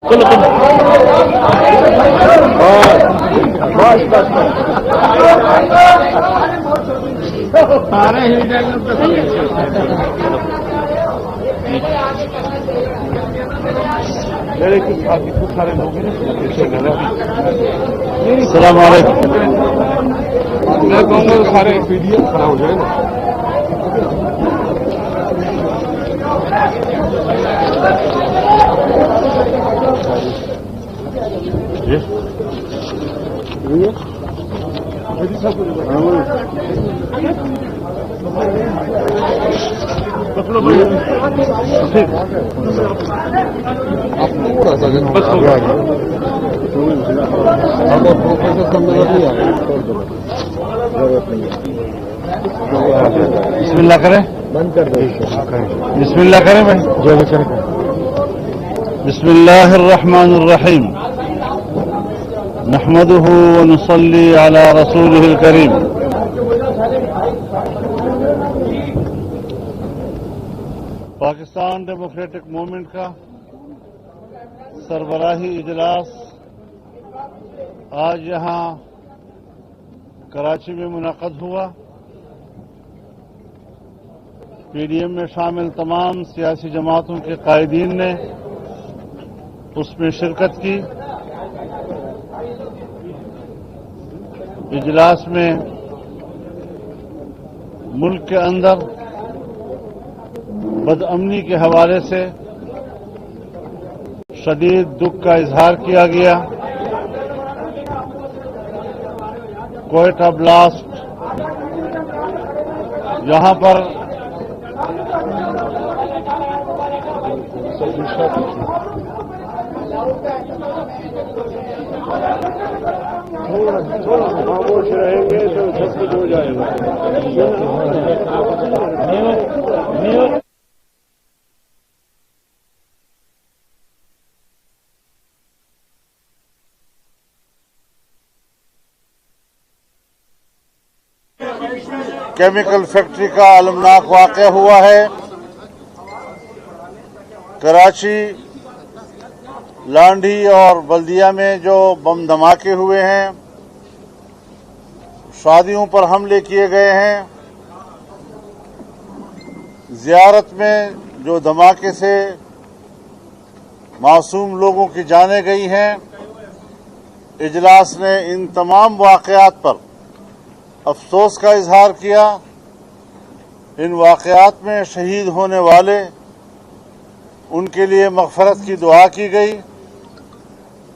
السلام علیکم. میں کہوں گا سارے پی ڈی ایف کھڑا ہو جائے نا. بسم اللہ کریں. بسم اللہ کریں بھائی. بسم اللہ الرحمن الرحیم. نحمده ونصلي على رسوله الكريم. پاکستان ڈیموکریٹک موومنٹ کا سربراہی اجلاس آج یہاں کراچی میں منعقد ہوا. پی ڈی ایم میں شامل تمام سیاسی جماعتوں کے قائدین نے اس میں شرکت کی. اجلاس میں ملک کے اندر بدامنی کے حوالے سے شدید دکھ کا اظہار کیا گیا. کوئٹہ بلاسٹ یہاں پر خاموش رہیں گے تو سب کچھ ہو جائے گا. کیمیکل فیکٹری کا المناک واقعہ ہوا ہے. کراچی لانڈھی اور بلدیہ میں جو بم دھماکے ہوئے ہیں، شادیوں پر حملے کیے گئے ہیں، زیارت میں جو دھماکے سے معصوم لوگوں کی جانیں گئی ہیں، اجلاس نے ان تمام واقعات پر افسوس کا اظہار کیا. ان واقعات میں شہید ہونے والے ان کے لیے مغفرت کی دعا کی گئی.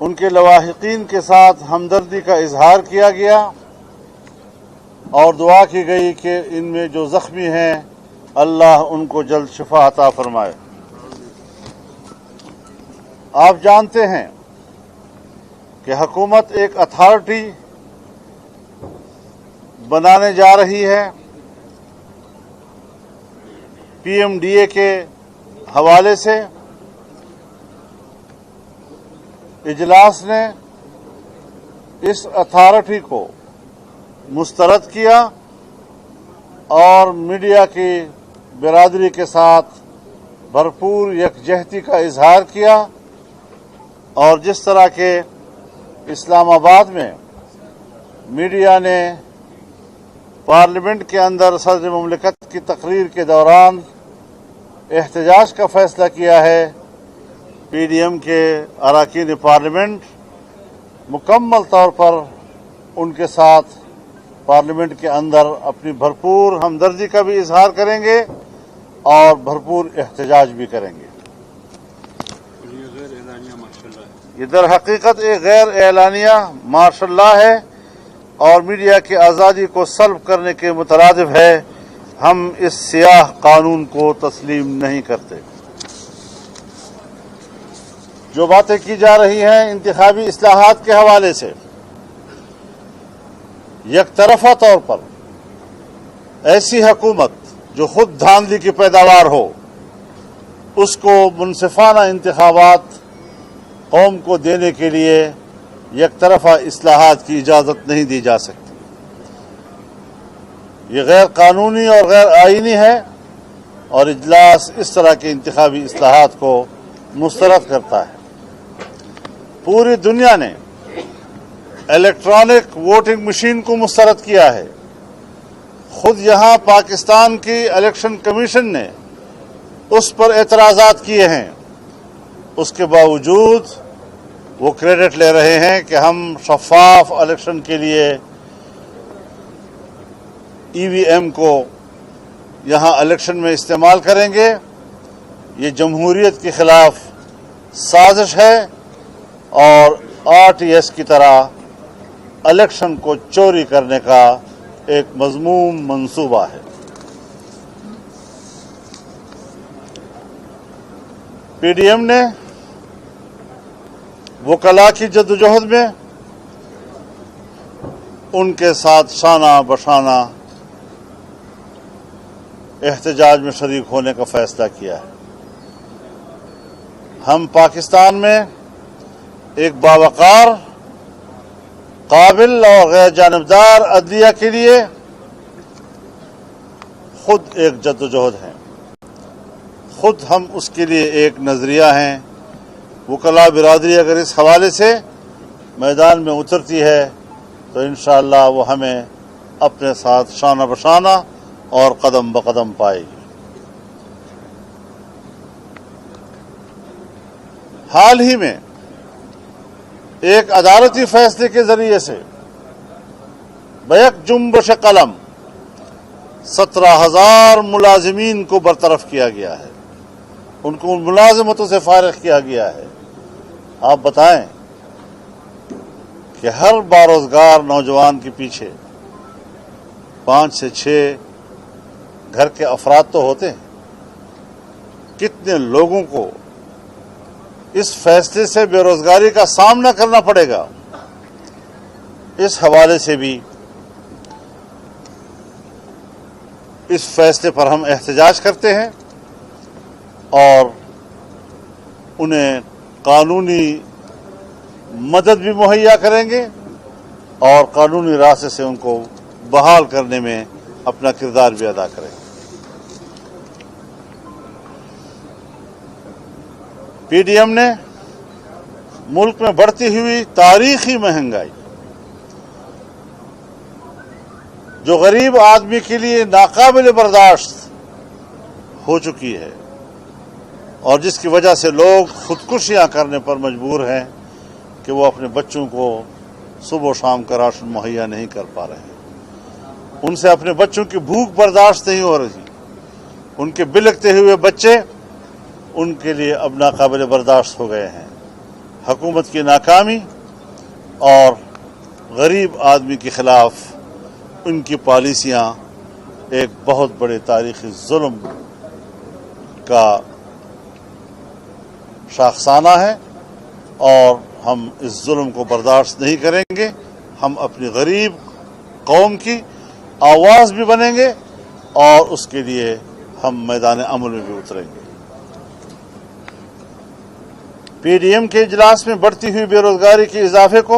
ان کے لواحقین کے ساتھ ہمدردی کا اظہار کیا گیا اور دعا کی گئی کہ ان میں جو زخمی ہیں اللہ ان کو جلد شفا عطا فرمائے. آپ جانتے ہیں کہ حکومت ایک اتھارٹی بنانے جا رہی ہے. پی ایم ڈی اے کے حوالے سے اجلاس نے اس اتھارٹی کو مسترد کیا اور میڈیا کی برادری کے ساتھ بھرپور یکجہتی کا اظہار کیا. اور جس طرح کے اسلام آباد میں میڈیا نے پارلیمنٹ کے اندر صدر مملکت کی تقریر کے دوران احتجاج کا فیصلہ کیا ہے، پی ڈی ایم کے اراکین پارلیمنٹ مکمل طور پر ان کے ساتھ پارلیمنٹ کے اندر اپنی بھرپور ہمدردی کا بھی اظہار کریں گے اور بھرپور احتجاج بھی کریں گے. یہ در حقیقت ایک غیر اعلانیہ مارشل لا ہے اور میڈیا کی آزادی کو سلب کرنے کے مترادف ہے. ہم اس سیاہ قانون کو تسلیم نہیں کرتے. جو باتیں کی جا رہی ہیں انتخابی اصلاحات کے حوالے سے، یک طرفہ طور پر ایسی حکومت جو خود دھاندلی کی پیداوار ہو، اس کو منصفانہ انتخابات قوم کو دینے کے لیے یک طرفہ اصلاحات کی اجازت نہیں دی جا سکتی. یہ غیر قانونی اور غیر آئینی ہے اور اجلاس اس طرح کے انتخابی اصلاحات کو مسترد کرتا ہے. पूरी दुनिया ने इलेक्ट्रॉनिक वोटिंग मशीन को मुस्तरद किया है। खुद यहां पाकिस्तान की इलेक्शन कमीशन ने उस पर एतराज़ात किए हैं, उसके बावजूद वो क्रेडिट ले रहे हैं कि हम शफाफ इलेक्शन के लिए ईवीएम को यहां इलेक्शन में इस्तेमाल करेंगे। ये जमहूरियत के खिलाफ साजिश है और आरटीएस की तरह इलेक्शन को चोरी करने का एक मज़मूम मंसूबा है। पीडीएम ने वकला की जद्दोजहद में उनके साथ शाना बशाना एहतजाज में शरीक होने का फैसला किया है। हम पाकिस्तान में एक बावकार, काबिल और गैर जानबदार अदलिया के लिए खुद एक जद्दोजहद हैं, खुद हम उसके लिए एक नजरिया हैं। वकला बिरादरी अगर इस हवाले से मैदान में उतरती है तो इंशाअल्लाह वो हमें अपने साथ शाना बशाना और कदम ब कदम पाएगी। हाल ही में एक अदालती फैसले के जरिए से बैक जुम्बश कलम 17,000 मुलाजिमीन को बरतरफ किया गया है, उनको मुलाजमतों से फारिग किया गया है। आप बताएं कि हर बारोजगार नौजवान के पीछे 5 से 6 घर के अफराद तो होते हैं। कितने लोगों को इस फैसले से बेरोजगारी का सामना करना पड़ेगा, इस हवाले से भी इस फैसले पर हम एहतजाज करते हैं और उन्हें कानूनी मदद भी मुहैया करेंगे और कानूनी रास्ते से उनको बहाल करने में अपना किरदार भी अदा करेंगे। पीडीएम ने मुल्क में बढ़ती हुई तारीखी महंगाई, जो गरीब आदमी के लिए नाकाबिल बर्दाश्त हो चुकी है और जिसकी वजह से लोग खुदकुशियां करने पर मजबूर हैं कि वो अपने बच्चों को सुबह शाम का राशन मुहैया नहीं कर पा रहे हैं, उनसे अपने बच्चों की भूख बर्दाश्त नहीं हो रही, उनके बिलखते हुए बच्चे उनके लिए अब नाकाबिल बर्दाश्त हो गए हैं। हुकूमत की नाकामी और गरीब आदमी के खिलाफ उनकी पॉलिसियां एक बहुत बड़े तारीखी जुल्म का शाखसाना है और हम इस जुल्म को बर्दाश्त नहीं करेंगे। हम अपनी गरीब कौम की आवाज़ भी बनेंगे और उसके लिए हम मैदान अमल में भी उतरेंगे। पीडीएम के इजलास में बढ़ती हुई बेरोजगारी के इजाफे को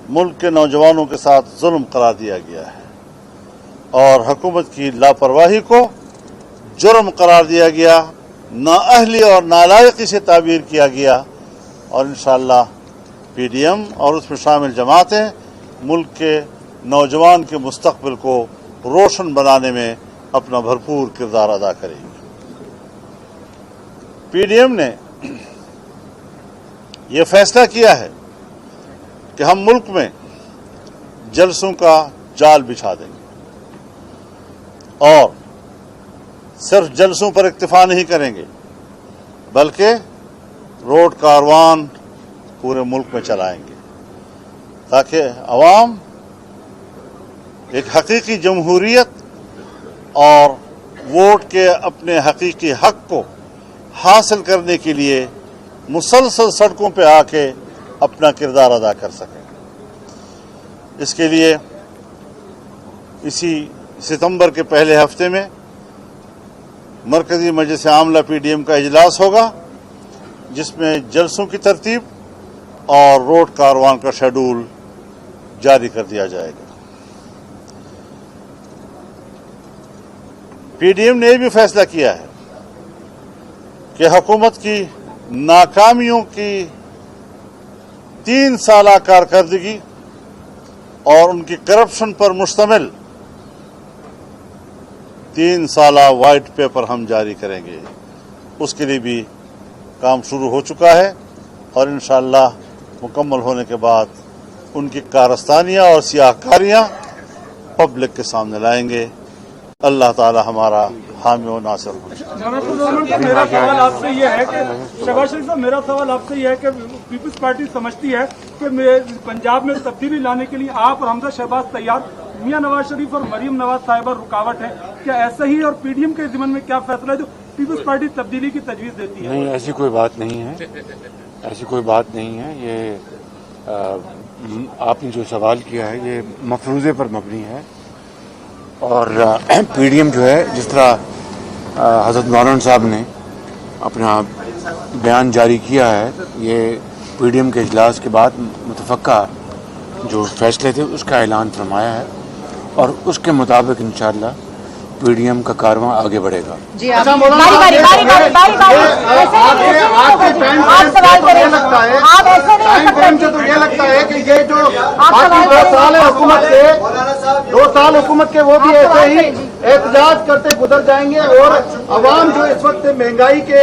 मुल्क के नौजवानों के साथ जुल्म करार दिया गया है और हुकूमत की लापरवाही को जुर्म करार दिया गया, नाअहली और नालायकी से ताबीर किया गया और इंशाअल्लाह पीडीएम और उसमें शामिल जमातें मुल्क के नौजवान के मुस्तकबिल को रोशन बनाने में अपना भरपूर किरदार अदा करेगी। पीडीएम ने यह फैसला किया है कि हम मुल्क में जलसों का जाल बिछा देंगे और सिर्फ जलसों पर इक्तिफा नहीं करेंगे बल्कि रोड कारवान पूरे मुल्क में चलाएंगे ताकि अवाम एक हकीकी जमहूरियत और वोट के अपने हकीकी हक को हासिल करने के लिए मुसलसल सड़कों पे आके अपना किरदार अदा कर सकें। इसके लिए इसी सितंबर के पहले हफ्ते में मरकजी मजलिस आमला पीडीएम का इजलास होगा जिसमें जलसों की तरतीब और रोड कारवान का शेड्यूल जारी कर दिया जाएगा। पीडीएम ने यह भी फैसला किया है कि हुकूमत की नाकामियों की 3 साला कारकर्दगी और उनकी करप्शन पर मुश्तमिल 3 साला वाइट पेपर हम जारी करेंगे। उसके लिए भी काम शुरू हो चुका है और इंशाअल्लाह मुकम्मल होने के बाद उनकी कारस्तानियाँ और सियाहकारियाँ पब्लिक के सामने लाएंगे। अल्लाह ताला हमारा हामी और नासिर हो। मेरा सवाल आपसे ये है कि शहबाज शरीफ साहब, मेरा सवाल आपसे ये है कि पीपल्स पार्टी समझती है कि पंजाब में तब्दीली लाने के लिए आप और हमजा शहबाज तैयार, मियां नवाज शरीफ और मरीम नवाज साहिबा रुकावट है। क्या ऐसा ही और पीडीएम के ज़िम्मन में क्या फैसला है जो पीपल्स पार्टी तब्दीली की तजवीज़ देती है? नहीं, ऐसी कोई बात नहीं है, ऐसी कोई बात नहीं है। ये आपने जो सवाल किया है ये मफरूज़े पर मबनी है और पीडीएम जो है, जिस तरह हज़रत मौलाना साहब ने अपना बयान जारी किया है, ये पीडीएम के इजलास के बाद मुतफ़क्का जो फैसले थे उसका ऐलान फरमाया है और उसके मुताबिक इंशाअल्लाह पीडीएम का कारवां आगे बढ़ेगा। जी आप सवाल करें। आप ऐसे नहीं तो ये लगता है कि ये जो बाकी 2 साल है हुकूमत के, 2 साल हुकूमत के, वो भी ऐसे ही एहतजाज करते गुजर जाएंगे और अवाम जो इस वक्त महंगाई के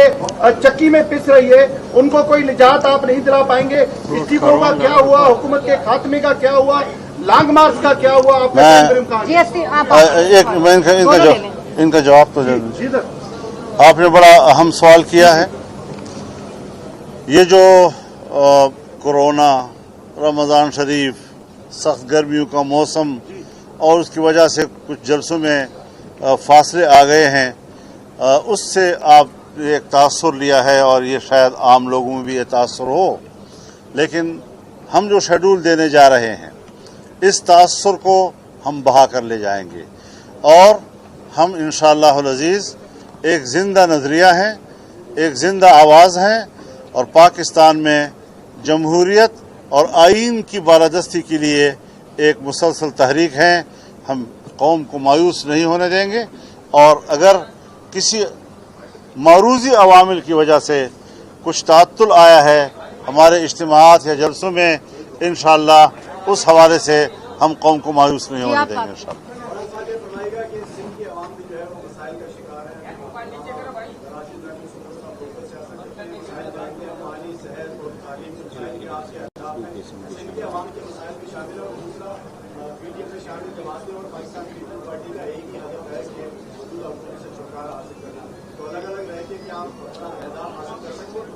चक्की में पिस रही है उनको कोई निजात आप नहीं दिला पाएंगे। इस्तीफों का क्या हुआ, हुकूमत के खात्मे का क्या हुआ, लॉन्ग मार्च का क्या हुआ? इनका जवाब तो जरूर। आपने बड़ा अहम सवाल किया है। ये जो कोरोना, रमज़ान शरीफ, सख्त गर्मियों का मौसम और उसकी वजह से कुछ जलसों में फासले आ गए हैं, उससे आप एक तासुर लिया है और ये शायद आम लोगों में भी ये तासुर हो। लेकिन हम जो शेड्यूल देने जा रहे हैं इस तासुर को हम बहा कर ले जाएंगे और हम इंशाअल्लाह अज़ीज़ एक ज़िंदा नज़रिया हैं, एक ज़िंदा आवाज़ हैं और पाकिस्तान में जमहूरियत और आइन की बालादस्ती के लिए एक मुसलसल तहरीक हैं। हम कौम को मायूस नहीं होने देंगे और अगर किसी मारूज़ी अवामिल की वजह से कुछ तात्तुल आया है हमारे इज्तिमाआत या जलसों में, इंशाअल्लाह उस हवाले से हम कौम को मायूस नहीं होने देंगे इंशाअल्लाह।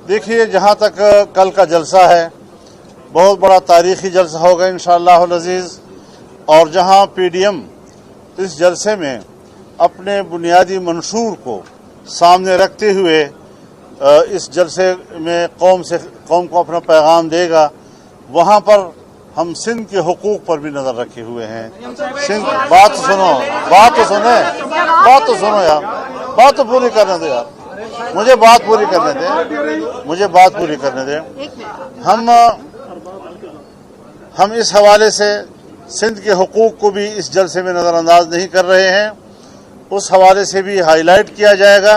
देखिए, जहाँ तक कल का जलसा है बहुत बड़ा तारीखी जलसा होगा इंशाअल्लाह अज़ीज़ और जहाँ पीडीएम इस जलसे में अपने बुनियादी मंशूर को सामने रखते हुए इस जलसे में कौम को अपना पैगाम देगा, वहाँ पर हम सिंध के हुकूक पर भी नज़र रखे हुए हैं। सिंध, बात तो सुनो यार, बात तो पूरी करने दो यार, मुझे बात पूरी करने दें। हम इस हवाले से सिंध के हुकूक को भी इस जलसे में नज़रअंदाज नहीं कर रहे हैं। उस हवाले से भी हाईलाइट किया जाएगा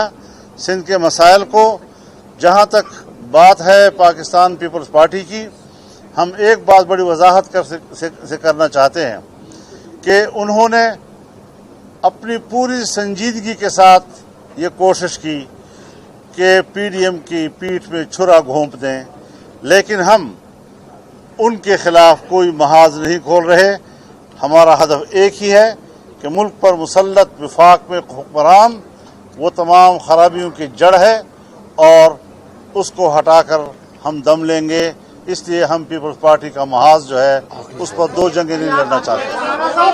सिंध के मसाइल को। जहाँ तक बात है पाकिस्तान पीपल्स पार्टी की, हम एक बात बड़ी वजाहत से करना चाहते हैं कि उन्होंने अपनी पूरी संजीदगी के साथ ये कोशिश की कि पीडीएम की पीठ में छुरा घोंप दें, लेकिन हम उनके खिलाफ कोई महाज नहीं खोल रहे। हमारा हदफ एक ही है कि मुल्क पर मुसल्लत विफाक में हुक्मरान वो तमाम खराबियों की जड़ है और उसको हटाकर हम दम लेंगे। इसलिए हम पीपल्स पार्टी का महाज जो है उस पर 2 जंगें नहीं लड़ना चाहते।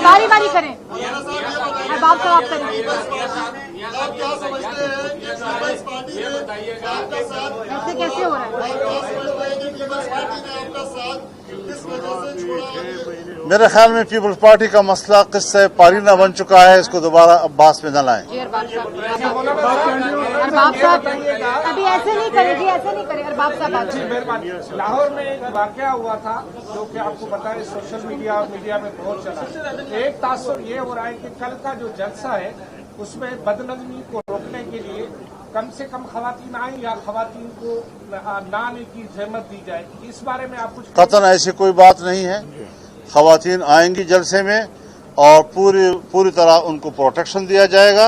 बारी बारी करें, बात तो आप करें। ऐसे कैसे हो रहा है? मेरे ख्याल में पीपल्स पार्टी का मसला किस्से पारीना बन चुका है, इसको दोबारा अब्बास में न लाएं। अरबाब साहब अभी ऐसे नहीं करें, ऐसे नहीं करें। अरबाब साहब, लाहौर में एक वाकया हुआ था जो कि आपको पता है सोशल मीडिया और मीडिया में बहुत चला। एक तासुर ये हो रहा है कि कल का जो जलसा है उसमें बदनज़मी को रोकने के लिए कम से कम खवातीन आए या खवातीन को ना आने की जहमत दी जाए, इस बारे में आप कुछ कतन ऐसी कोई बात नहीं है। खवातीन आएंगी जलसे में और पूरी तरह उनको प्रोटेक्शन दिया जाएगा,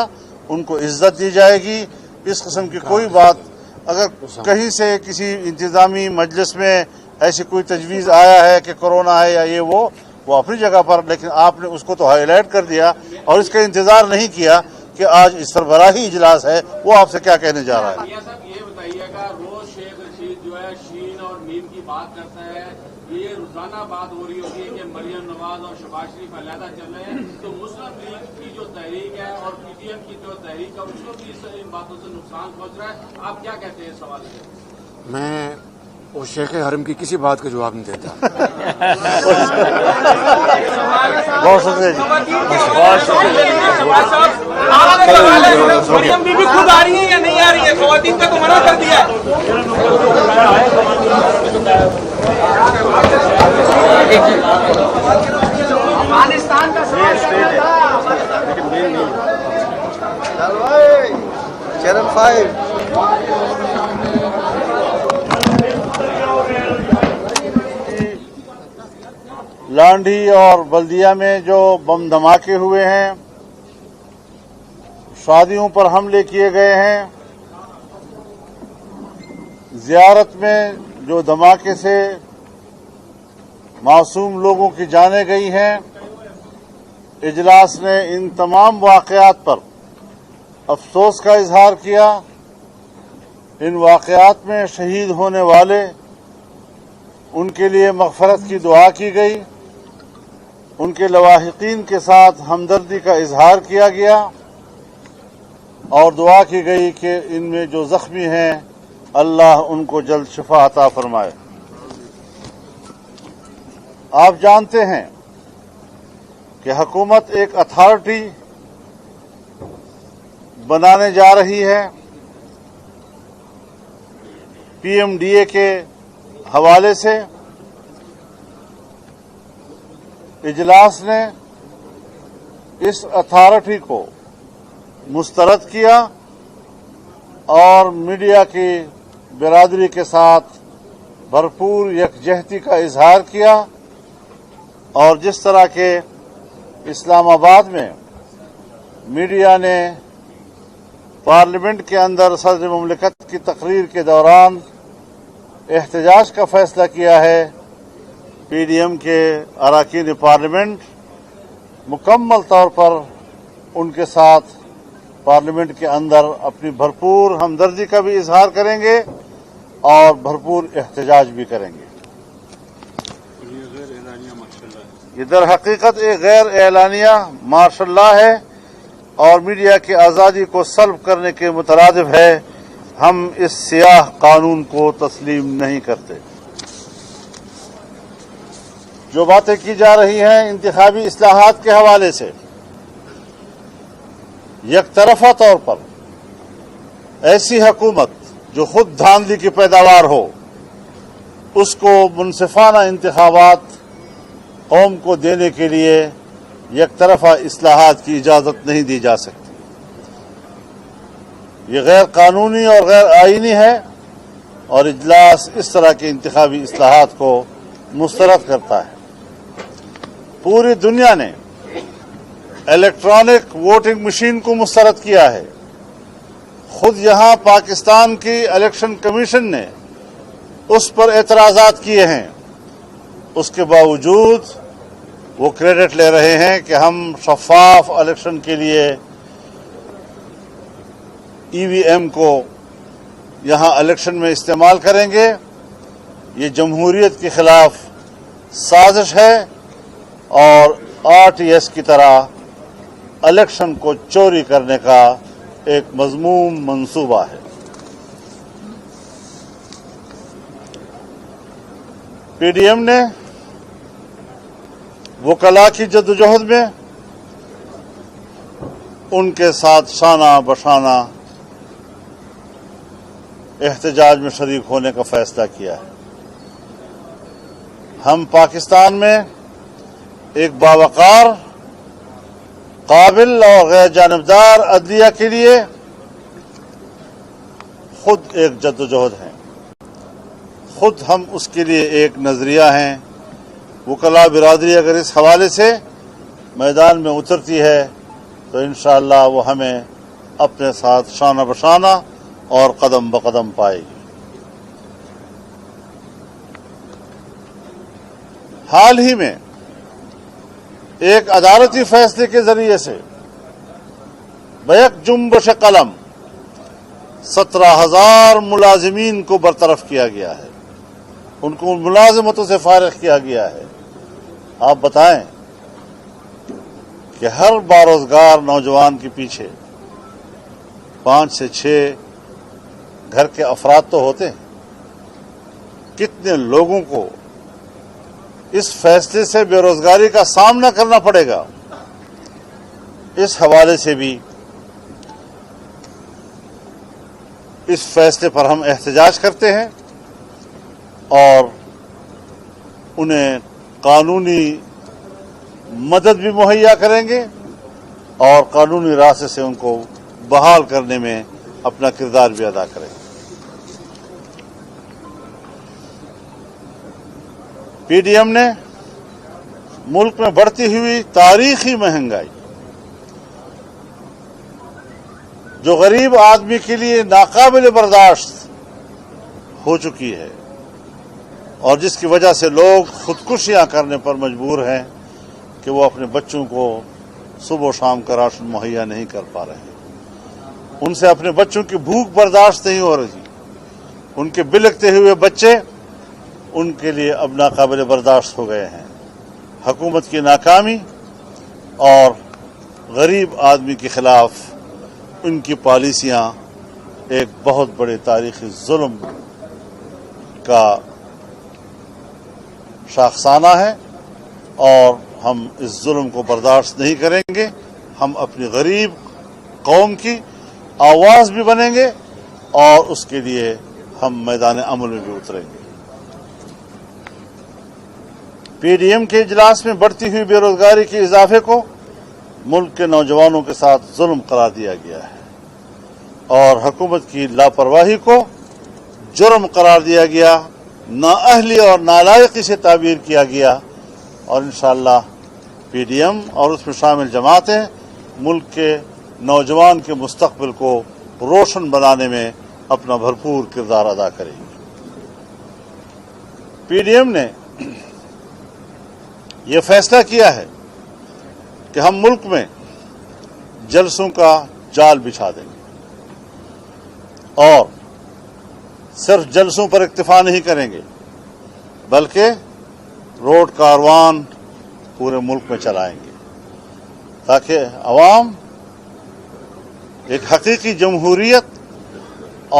उनको इज्जत दी जाएगी। इस किस्म की कोई बात अगर कहीं से किसी इंतजामी मजलिस में ऐसी कोई तजवीज़ आया है कि कोरोना है या ये वो अपनी जगह पर, लेकिन आपने उसको तो हाईलाइट कर दिया और इसका इंतजार नहीं किया कि आज इस सरबराही इजलास है। वो आपसे क्या कहने जा रहा है? मियां साहब ये बताइएगा, रोज शेख रशीद जो है शीन और मीम की बात करता है, ये रोजाना बात हो रही होती है कि मरियम नवाज और शहबाज शरीफ अलहदा चल रहे हैं, तो मुस्लिम लीग की जो तहरीक है और पीटीएम की जो तहरीक है उसको भी इन बातों से नुकसान पहुंच रहा है। आप क्या कहते हैं इस सवाल से? मैं वो शेख हरम की किसी बात का जवाब नहीं देता। बहुत शुक्रिया जी, बहुत मरियम बीबी खुद आ रही है या नहीं आ रही है? खवातीन का तो मना कर दिया है। अफगानिस्तान का सवाल चैनल 5 लांढी और बल्दिया में जो बम धमाके हुए हैं, शादियों पर हमले किए गए हैं, जियारत में जो धमाके से मासूम लोगों की जानें गई हैं, इजलास ने इन तमाम वाक़यात पर अफसोस का इजहार किया। इन वाक़यात में शहीद होने वाले उनके लिए मग़फ़रत की दुआ की गई, उनके लवाहिकीन के साथ हमदर्दी का इजहार किया गया और दुआ की गई कि इनमें जो जख्मी हैं अल्लाह उनको जल्द शिफा अता फरमाए। आप जानते हैं कि हुकूमत एक अथॉरिटी बनाने जा रही है। पीएमडीए के हवाले से इजलास ने इस अथॉरिटी को मुस्तरद किया और मीडिया की बिरादरी के साथ भरपूर यकजहती का इजहार किया और जिस तरह के इस्लामाबाद में मीडिया ने पार्लियामेंट के अंदर सदर मुमलिकत की तकरीर के दौरान एहतजाज का फैसला किया है, पीडीएम के अरकान पार्लियामेंट मुकम्मल तौर पर उनके साथ पार्लियामेंट के अंदर अपनी भरपूर हमदर्दी का भी इजहार करेंगे और भरपूर एहतजाज भी करेंगे। ये दर हकीकत एक गैर एलानिया मार्शल लॉ है और मीडिया की आज़ादी को सल्ब करने के मुतरादिफ है। हम इस सियाह कानून को तस्लीम नहीं करते। जो बातें की जा रही हैं इंतखाबी इस्लाहात के हवाले से, यकतरफा तौर पर ऐसी हुकूमत जो खुद धांधली की पैदावार हो, उसको मुनसिफाना इंतखाबात कौम को देने के लिए यकतरफा इस्लाहात की इजाज़त नहीं दी जा सकती। ये गैर कानूनी और गैर आईनी है और इजलास इस तरह के इंतखाबी इस्लाहात को मुस्तरद करता है। पूरी दुनिया ने इलेक्ट्रॉनिक वोटिंग मशीन को मुस्तरद किया है। खुद यहां पाकिस्तान की इलेक्शन कमीशन ने उस पर एतराज़ात किए हैं। उसके बावजूद वो क्रेडिट ले रहे हैं कि हम शफाफ इलेक्शन के लिए ईवीएम को यहां इलेक्शन में इस्तेमाल करेंगे। ये जमहूरियत के खिलाफ साजिश है और आरटीएस की तरह इलेक्शन को चोरी करने का एक मज़मूम मंसूबा है। पीडीएम ने वकला की जद्दोजहद में उनके साथ शाना बशाना एहतजाज में शरीक होने का फैसला किया है। हम पाकिस्तान में एक बावकार, काबिल और गैर जानबदार अदलिया के लिए خود ایک جدوجہد ہیں، خود ہم اس کے لیے ایک نظریہ ہیں۔ وکلاء برادری اگر اس حوالے سے میدان میں اترتی ہے تو انشاءاللہ وہ ہمیں اپنے ساتھ شانہ بشانہ اور قدم بقدم پائے گی۔ حال ہی میں ایک عدالتی فیصلے کے ذریعے سے بیک جنبش قلم 17,000 ملازمین کو برطرف کیا گیا ہے، ان کو ملازمتوں سے فارغ کیا گیا ہے۔ آپ بتائیں کہ ہر باروزگار نوجوان کے پیچھے 5 سے 6 گھر کے افراد تو ہوتے ہیں، کتنے لوگوں کو اس فیصلے سے بے روزگاری کا سامنا کرنا پڑے گا۔ اس حوالے سے بھی اس فیصلے پر ہم احتجاج کرتے ہیں اور انہیں قانونی مدد بھی مہیا کریں گے اور قانونی راستے سے ان کو بحال کرنے میں اپنا کردار بھی ادا کریں گے۔ پی ڈی ایم نے ملک میں بڑھتی ہوئی تاریخی مہنگائی جو غریب آدمی کے لیے ناقابل برداشت ہو چکی ہے اور جس کی وجہ سے لوگ خودکشیاں کرنے پر مجبور ہیں کہ وہ اپنے بچوں کو صبح و شام کا راشن مہیا نہیں کر پا رہے ہیں، ان سے اپنے بچوں کی بھوک برداشت نہیں ہو رہی، ان کے بلکتے ہوئے بچے ان کے لیے اب ناقابل برداشت ہو گئے ہیں۔ حکومت کی ناکامی اور غریب آدمی کے خلاف ان کی پالیسیاں ایک بہت بڑے تاریخی ظلم کا شاخسانہ ہے اور ہم اس ظلم کو برداشت نہیں کریں گے۔ ہم اپنی غریب قوم کی آواز بھی بنیں گے اور اس کے لیے ہم میدان عمل میں بھی اتریں گے۔ پی ڈی ایم کے اجلاس میں بڑھتی ہوئی بے روزگاری کے اضافے کو ملک کے نوجوانوں کے ساتھ ظلم قرار دیا گیا ہے اور حکومت کی لاپرواہی کو جرم قرار دیا گیا، نااہلی اور نالائقی سے تعبیر کیا گیا اور انشاءاللہ پی ڈی ایم اور اس میں شامل جماعتیں ملک کے نوجوان کے مستقبل کو روشن بنانے میں اپنا بھرپور کردار ادا کریں گی۔ پی ڈی ایم نے یہ فیصلہ کیا ہے کہ ہم ملک میں جلسوں کا جال بچھا دیں گے اور صرف جلسوں پر اکتفا نہیں کریں گے بلکہ روڈ کاروان پورے ملک میں چلائیں گے تاکہ عوام ایک حقیقی جمہوریت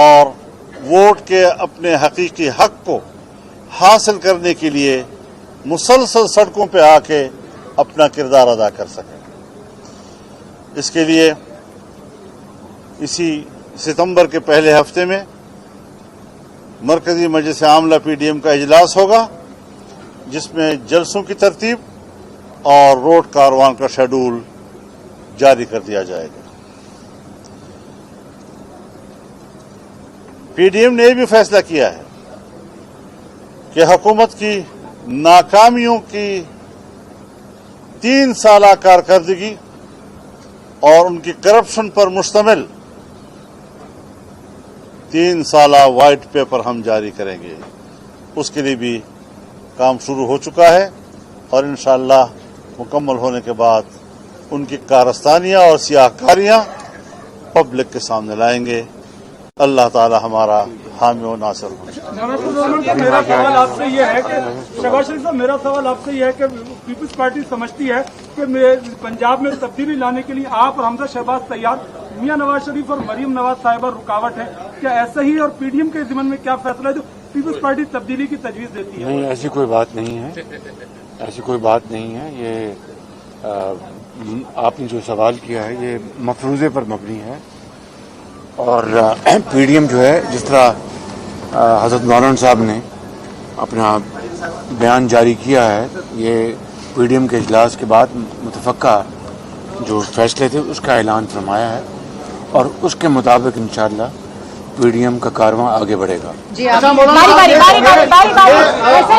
اور ووٹ کے اپنے حقیقی حق کو حاصل کرنے کے لیے مسلسل سڑکوں پہ آ کے اپنا کردار ادا کر سکیں۔ اس کے لیے اسی ستمبر کے پہلے ہفتے میں مرکزی مجلس عاملہ پی ڈی ایم کا اجلاس ہوگا جس میں جلسوں کی ترتیب اور روڈ کاروان کا شیڈول جاری کر دیا جائے گا۔ پی ڈی ایم نے یہ بھی فیصلہ کیا ہے کہ حکومت کی ناکامیوں کی 3 سالہ کارکردگی اور ان کی کرپشن پر مشتمل 3 سالہ وائٹ پیپر ہم جاری کریں گے۔ اس کے لیے بھی کام شروع ہو چکا ہے اور انشاءاللہ مکمل ہونے کے بعد ان کی کارستانیاں اور سیاہکاریاں پبلک کے سامنے لائیں گے۔ اللہ تعالی ہمارا حامی و ناصر ہو۔ میرا سوال آپ سے یہ ہے کہ شہباز شریف صاحب، میرا سوال آپ سے یہ ہے کہ پیپلز پارٹی سمجھتی ہے کہ پنجاب میں تبدیلی لانے کے لیے آپ اور حمزہ شہباز تیار، میاں نواز شریف اور مریم نواز صاحبہ رکاوٹ ہے، کیا ایسا ہی؟ اور پی ڈی ایم کے ضمن میں کیا فیصلہ ہے جو پیپلز پارٹی تبدیلی کی تجویز دیتی ہے؟ نہیں، ایسی کوئی بات نہیں ہے، ایسی کوئی بات نہیں ہے۔ یہ آپ نے جو سوال کیا ہے یہ مفروضے پر مبنی ہے اور پی ڈی ایم جو ہے، جس طرح حضرت مولانا صاحب نے اپنا بیان جاری کیا ہے، یہ پی ڈی ایم کے اجلاس کے بعد متفقہ جو فیصلے تھے اس کا اعلان فرمایا ہے اور اس کے مطابق انشاءاللہ पीडीएम का कारवां आगे बढ़ेगा। जी आप अच्छा, मौलाना बारी बारी बारी बारी बारी बारी ऐसे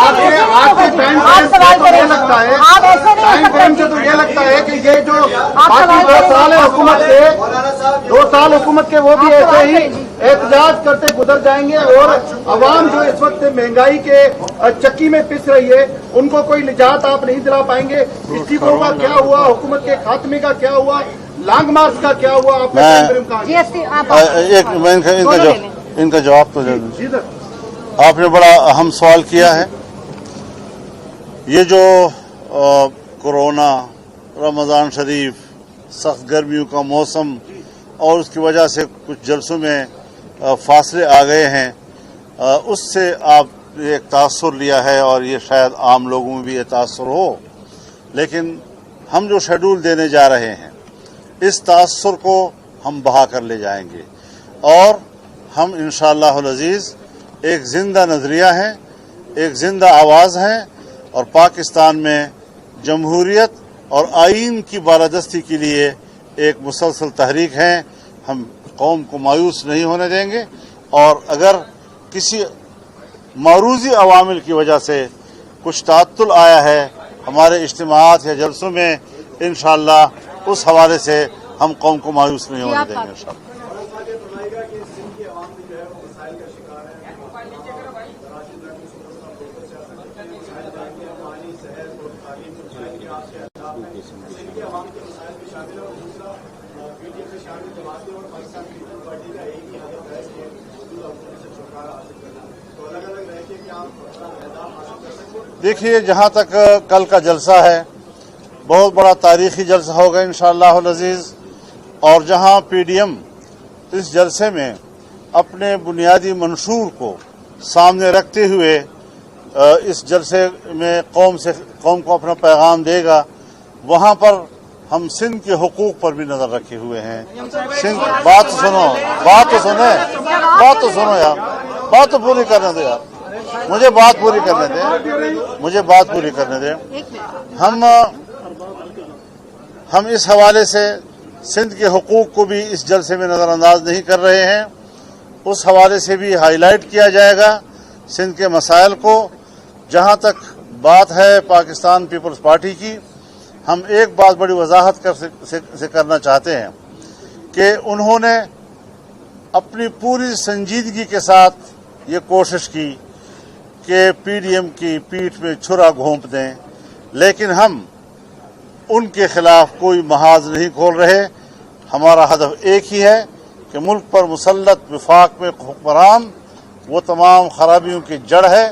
नहीं आप सवाल करें, लगता है आप ऐसे नहीं टाइम कर फ्रेम से सकते। तो ये लगता है कि ये जो सवाल बाकी 2 करें। साल है हुकूमत के 2 साल हुकूमत के वो भी आप ऐसे सवाल ही करें। एहतजाज करते गुजर जाएंगे और अवाम जो इस वक्त महंगाई के चक्की में पिस रही है उनको कोई निजात आप नहीं दिला पाएंगे। इस्तीफों का क्या हुआ, हुकूमत के खात्मे का क्या हुआ, लॉन्ग मार्च का क्या हुआ, आपने टाइम फ्रेम कहा? जीएसटी आप एक मैं इनका जवाब तो दे दूं। जी सर, आपने बड़ा अहम सवाल किया है। ये जो कोरोना, रमज़ान शरीफ, सख्त गर्मियों का मौसम और उसकी वजह से कुछ जलसों में फासले आ गए हैं, उससे आप एक तासुर लिया है और ये शायद आम लोगों में भी ये तासुर हो। लेकिन हम जो शेड्यूल देने जा रहे हैं इस तासुर को हम बहा कर ले जाएंगे और हम इंशाअल्लाह अज़ीज़ एक जिंदा नज़रिया है, एक जिंदा आवाज़ है और पाकिस्तान में जमहूरियत और आइन की बालादस्ती के लिए एक मुसलसल तहरीक है। हम कौम को मायूस नहीं होने देंगे और अगर किसी मारूजी अवामिल की वजह से कुछ तात्तुल आया है हमारे इज्तिमाआत या जलसों में, इंशाअल्लाह उस हवाले से हम कौम को मायूस नहीं होने देंगे इंशाअल्लाह। देखिए, जहाँ तक कल का जलसा है बहुत बड़ा तारीखी जलसा होगा इंशाअल्लाह अज़ीज़ और जहाँ पीडीएम इस जलसे में अपने बुनियादी मंशूर को सामने रखते हुए इस जलसे में कौम को अपना पैगाम देगा, वहाँ पर हम सिंध के हुकूक पर भी नजर रखे हुए हैं। सिंध बात तो सुनो यार, बात तो पूरी करने दो यार, मुझे बात पूरी करने दे। हम इस हवाले से सिंध के हुकूक को भी इस जलसे में नज़रअंदाज नहीं कर रहे हैं। उस हवाले से भी हाईलाइट किया जाएगा सिंध के मसाइल को। जहाँ तक बात है पाकिस्तान पीपल्स पार्टी की, हम एक बात बड़ी वजाहत से करना चाहते हैं कि उन्होंने अपनी पूरी संजीदगी के साथ ये कोशिश की कि पीडीएम की पीठ में छुरा घोंप दें, लेकिन हम उनके खिलाफ कोई महाज नहीं खोल रहे। हमारा हदफ एक ही है कि मुल्क पर मुसल्लत विफाक में हुक्मरान वो तमाम खराबियों की जड़ है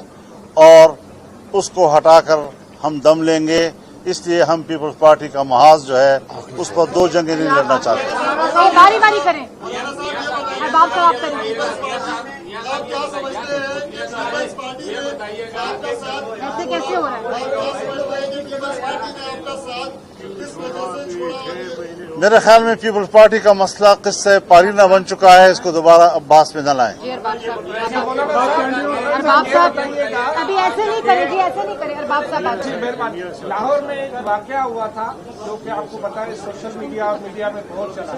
और उसको हटाकर हम दम लेंगे। इसलिए हम पीपल्स पार्टी का महाज जो है उस पर 2 जंगें नहीं लड़ना चाहते। बारी बारी करें, बात तो आप करें। ऐसे कैसे हो रहा है? मेरे ख्याल में पीपल्स पार्टी का मसला किस्से पारीना बन चुका है, इसको दोबारा अब्बास में न लाएं। अरबाब साहब अभी ऐसे नहीं करें जी, ऐसे नहीं करें। अरबाब साहब मेहरबानी। लाहौर में एक वाकया हुआ था जो कि आपको पता है सोशल मीडिया और मीडिया में बहुत चला।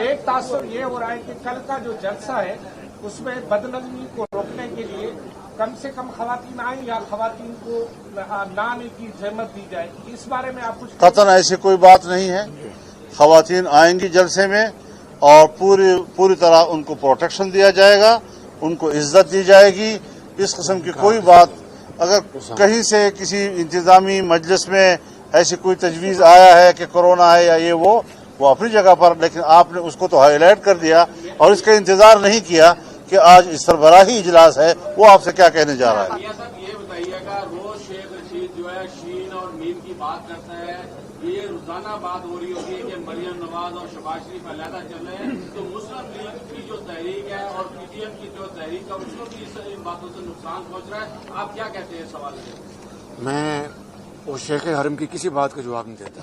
एक तासुर ये हो रहा है कि कल का जो जलसा है उसमें बदनज़मी को रोकने के लिए कम से कम खवातीन आए या खवातीन को ना आने की जहमत दी जाए, इस बारे में आप कुछ? कतन ऐसी कोई बात नहीं है। खवातीन आएंगी जलसे में और पूरी तरह उनको प्रोटेक्शन दिया जाएगा, उनको इज्जत दी जाएगी। इस किस्म की कोई बात अगर कहीं से किसी इंतजामी मजलिस में ऐसी कोई तजवीज़ आया है कि कोरोना है या ये वो अपनी जगह पर, लेकिन आपने उसको तो हाईलाइट कर दिया और इसका इंतजार नहीं किया कि आज इस सरबराही इजलास है। वो आपसे क्या कहने जा रहा है? ये बताइएगा, रोज शेख रशीद जो है शीन और मीम की बात करता है, ये रोजाना बात हो रही होती है कि मरियम नवाज और शहबाज शरीफ अलहदा चल रहे हैं, तो मुस्लिम लीग की जो तहरीक है और पीटीएम की जो तहरीक है उसको भी इन बातों से नुकसान पहुंच रहा है। आप क्या कहते हैं इस सवाल में? मैं वो शेख हरम की किसी बात का जवाब नहीं देता।